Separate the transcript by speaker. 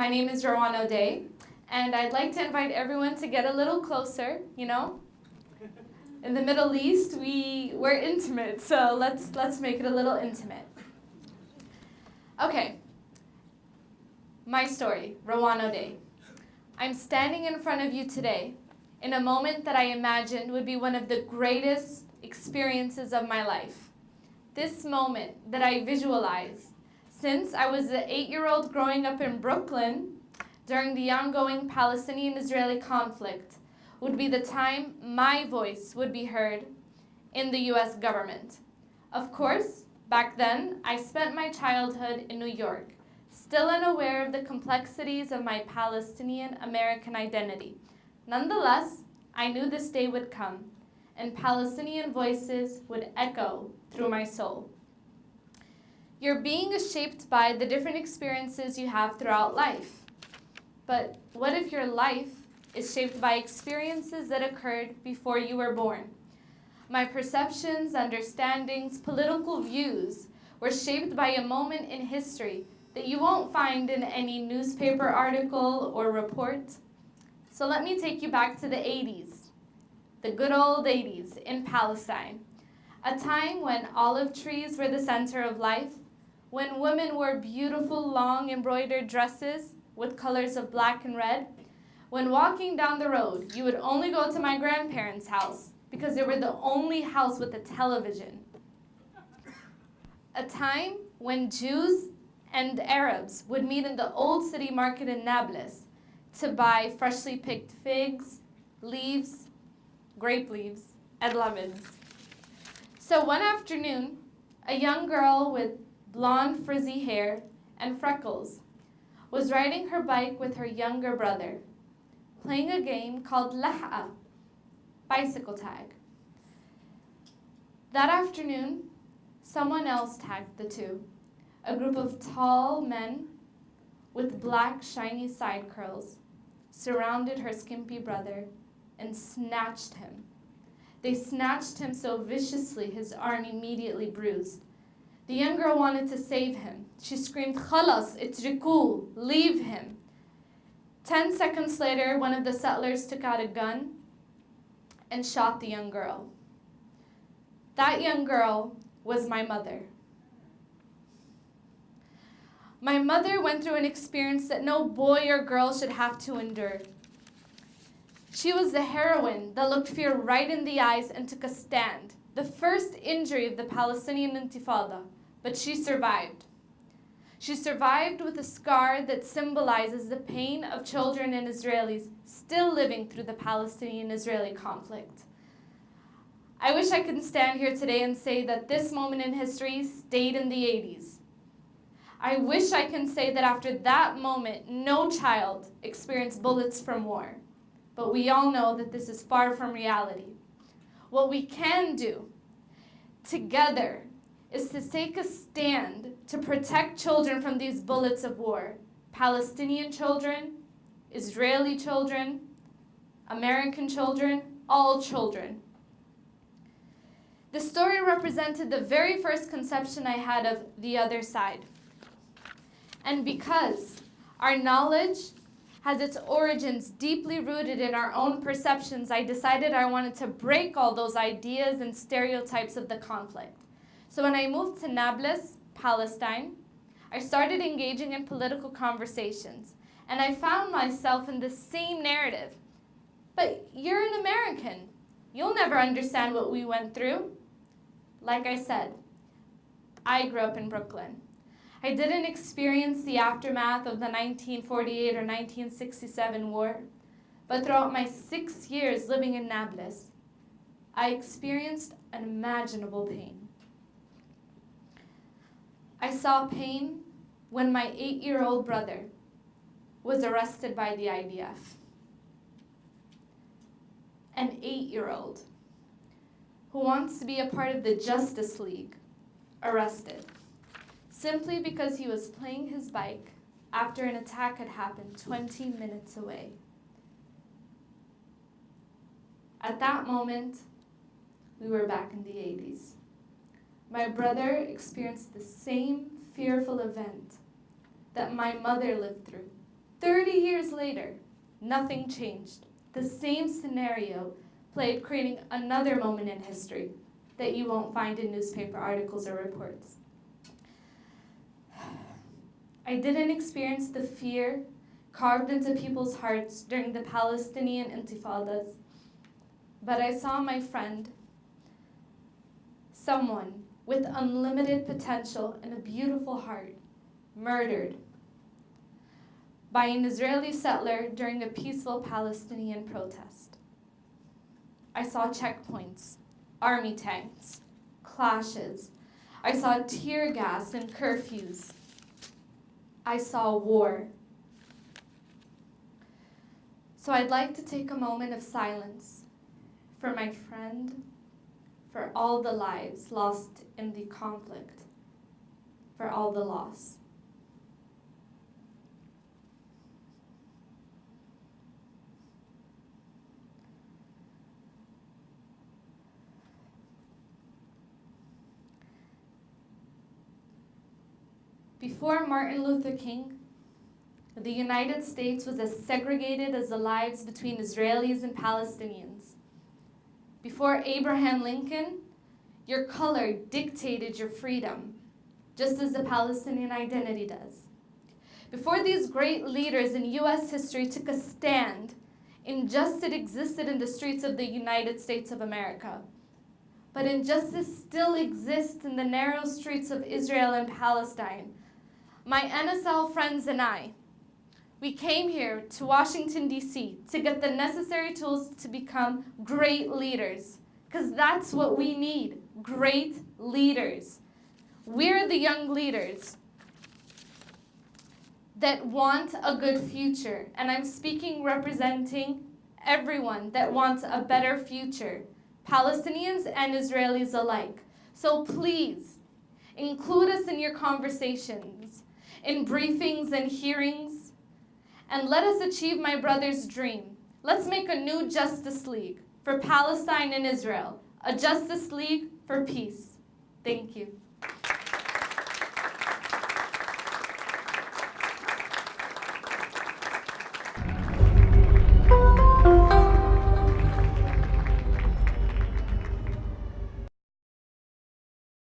Speaker 1: My name is Rawan Odeh, and I'd like to invite everyone to get a little closer, In the Middle East, we're intimate, so let's make it a little intimate. Okay. My story, Rawan Odeh. I'm standing in front of you today in a moment that I imagined would be one of the greatest experiences of my life. This moment that I visualized since I was an 8-year-old growing up in Brooklyn during the ongoing Palestinian-Israeli conflict would be the time my voice would be heard in the U.S. government. Of course, back then, I spent my childhood in New York, still unaware of the complexities of my Palestinian-American identity. Nonetheless, I knew this day would come, and Palestinian voices would echo through my soul. Your being is shaped by the different experiences you have throughout life. But what if your life is shaped by experiences that occurred before you were born? My perceptions, understandings, political views were shaped by a moment in history that you won't find in any newspaper article or report. So let me take you back to the 80s, the good old 80s in Palestine, a time when olive trees were the center of life, when women wore beautiful long embroidered dresses with colors of black and red, when walking down the road, you would only go to my grandparents' house because they were the only house with a television. A time when Jews and Arabs would meet in the old city market in Nablus to buy freshly picked figs, leaves, grape leaves, and lemons. So one afternoon, a young girl with blonde frizzy hair and freckles was riding her bike with her younger brother, playing a game called Laha, bicycle tag. That afternoon, someone else tagged the two, a group of tall men with black shiny side curls surrounded her skimpy brother and snatched him. They snatched him so viciously his arm immediately bruised. The young girl wanted to save him. She screamed, "Khalas, itriku, leave him." 10 seconds later, one of the settlers took out a gun and shot the young girl. That young girl was my mother. My mother went through an experience that no boy or girl should have to endure. She was the heroine that looked fear right in the eyes and took a stand, the first injury of the Palestinian Intifada, but she survived. She survived with a scar that symbolizes the pain of children and Israelis still living through the Palestinian-Israeli conflict. I wish I could stand here today and say that this moment in history stayed in the 80s. I wish I can say that after that moment, no child experienced bullets from war. But we all know that this is far from reality. What we can do together is to take a stand to protect children from these bullets of war. Palestinian children, Israeli children, American children, all children. The story represented the very first conception I had of the other side. And because our knowledge has its origins deeply rooted in our own perceptions, I decided I wanted to break all those ideas and stereotypes of the conflict. So when I moved to Nablus, Palestine, I started engaging in political conversations, and I found myself in the same narrative. But you're an American. You'll never understand what we went through. Like I said, I grew up in Brooklyn. I didn't experience the aftermath of the 1948 or 1967 war, but throughout my 6 years living in Nablus, I experienced unimaginable pain. I saw pain when my 8-year-old brother was arrested by the IDF. An 8-year-old who wants to be a part of the Justice League, arrested, simply because he was playing his bike after an attack had happened 20 minutes away. At that moment, we were back in the 80s. My brother experienced the same fearful event that my mother lived through 30 years later, nothing changed. The same scenario played, creating another moment in history that you won't find in newspaper articles or reports. I didn't experience the fear carved into people's hearts during the Palestinian intifadas, but I saw my friend, someone with unlimited potential and a beautiful heart, murdered by an Israeli settler during a peaceful Palestinian protest. I saw checkpoints, army tanks, clashes. I saw tear gas and curfews. I saw war. So I'd like to take a moment of silence for my friend, for all the lives lost in the conflict, for all the loss. Before Martin Luther King, the United States was as segregated as the lives between Israelis and Palestinians. Before Abraham Lincoln, your color dictated your freedom, just as the Palestinian identity does. Before these great leaders in US history took a stand, injustice existed in the streets of the United States of America. But injustice still exists in the narrow streets of Israel and Palestine. My NSL friends and I, we came here to Washington, D.C. to get the necessary tools to become great leaders, because that's what we need, great leaders. We're the young leaders that want a good future, and I'm speaking representing everyone that wants a better future, Palestinians and Israelis alike. So please, include us in your conversations, in briefings and hearings, and let us achieve my brother's dream. Let's make a new Justice League for Palestine and Israel, a Justice League for peace. Thank you.